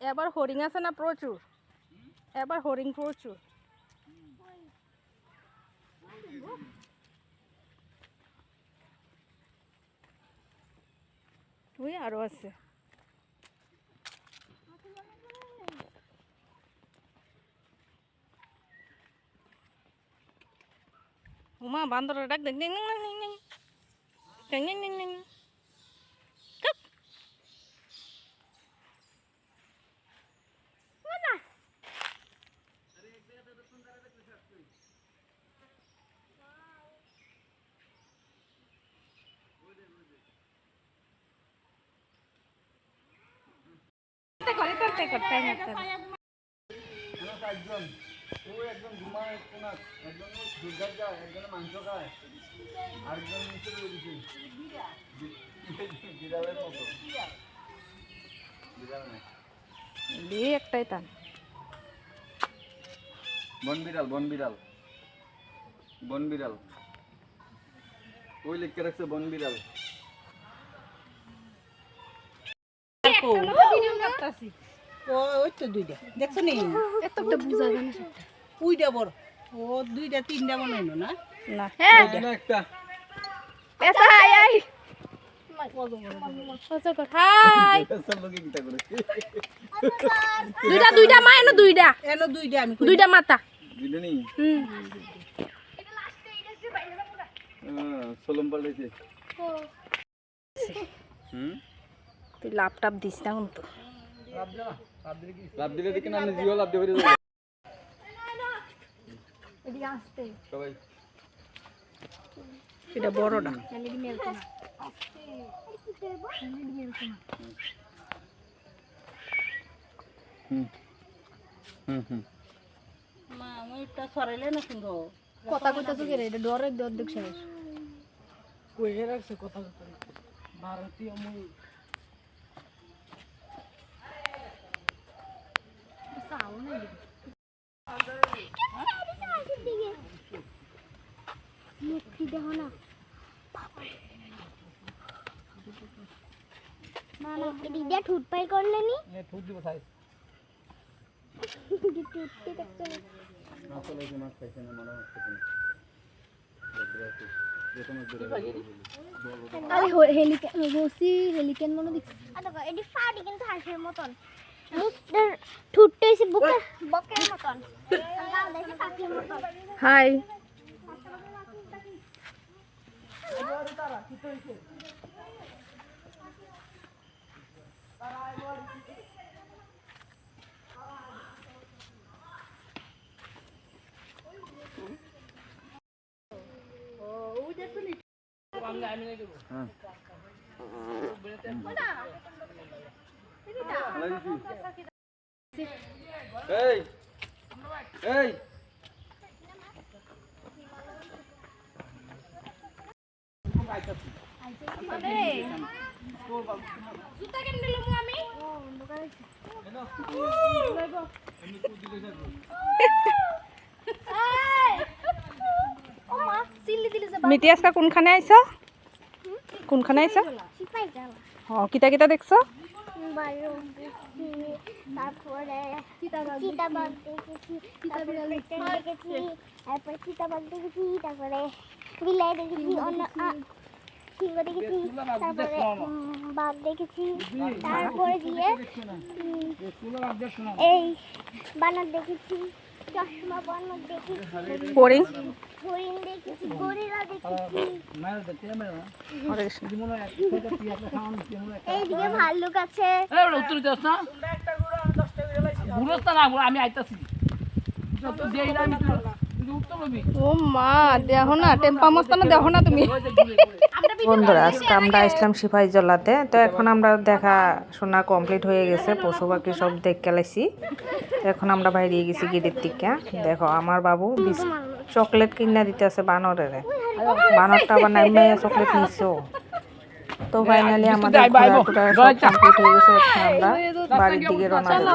এবার হরিণ আছে না প্রচুর, এবার হরিণ প্রচুর। ওই আরো আছে। উমা বান্দরের ডাক দেখ। একজন ঘুমায় কোনা, একজন দুর্গার যায়, একজন মাংস খায়, আরেকজন নিচে রয়েছে বিড়ালের মতো। বিড়াল না, একটাই তান। বন বিড়াল, বন বিড়াল, বন বিড়াল। ওই লিখে রাখছে বন বিড়াল। ওই তো দুইটা দেখছো নি, এতটা বুঝা যায় না। উইটা বড়, ও দুইটা তিনটা মনে হয় না। না হ্যাঁ একটা পেছা হাই হাই হাই দুইটা মা এনো দুইটা আমি দুইটা মাথা দুইটা নেই। সোলম পাল্টাইছে। তুই ল্যাপটপ দিস না কিন্তু লাভ দিলে দেখি না আমি জিও লাভ দিয়ে বেরিয়ে যাবো। এদিকে আসতে সবাই এটা বড়টা মা ওইটা সরাইলে না সুন্দর কথা কইতা তো কেরে এটা ডরে অর্ধেক শেষ কইরে রাখছে কথা কথা ভারতীয় মই ঠুট পাই করলে নি ঠুট দিব সাইজ না চলে যে মাছ খাইছে না মনে হচ্ছে আরে হেলিকেন রসি হেলিকেন মনে দেখছি আচ্ছা এডি ফাড়ি কিন্তু হাসির মতন মুখের ঠুটটা হইছে বকের মতন লাল দেখে পাখির মতন হাই এই এই জুতা কেমনে লমু আমি ওমা সিলি দিলে যে মিটি আজকা কোনখানে আইছো কোনখানে আইছো সিপাই গেল ও কিতা কিতা দেখছো বায়ু তারপরে চিতাবাঘ দেখেছি তারপরে চিতাবাঘ দেখেছি তারপরে বিলাই দেখেছি অন্য সিংহ দেখেছি তারপরে বাঘ দেখেছি তারপরে দিয়ে এই বানর দেখেছি চশমা বানর দেখেছি হরিণ হরিণ দেখেছি গরিলা দেখেছি এইদিকে ভাল্লুক আছে উত্তর দিস না বুড়োস্তা না আমি আইতাছি যত দেই না আমি উত্তর লবি ও মা দেখো না টেম্পা মস্তানা দেখো না তুমি বন্ধুরা আজকে আমরা আসলাম সিপাহীজলাতে। তো এখন আমরা দেখাশোনা কমপ্লিট হয়ে গেছে, পশু পাখি সব দেখে লাইছি। এখন আমরা বাইরে গেছি গেটের দিকে। দেখো আমার বাবু চকলেট কিনা দিতে আছে বানরের, বানরটা আবার নাইমে চকলেট নিছো। তো ফাইনালি আমাদের ঘোরাটোরা সব কমপ্লিট হয়ে গেছে। এখন আমরা বাড়ির দিকে রওনা দেব।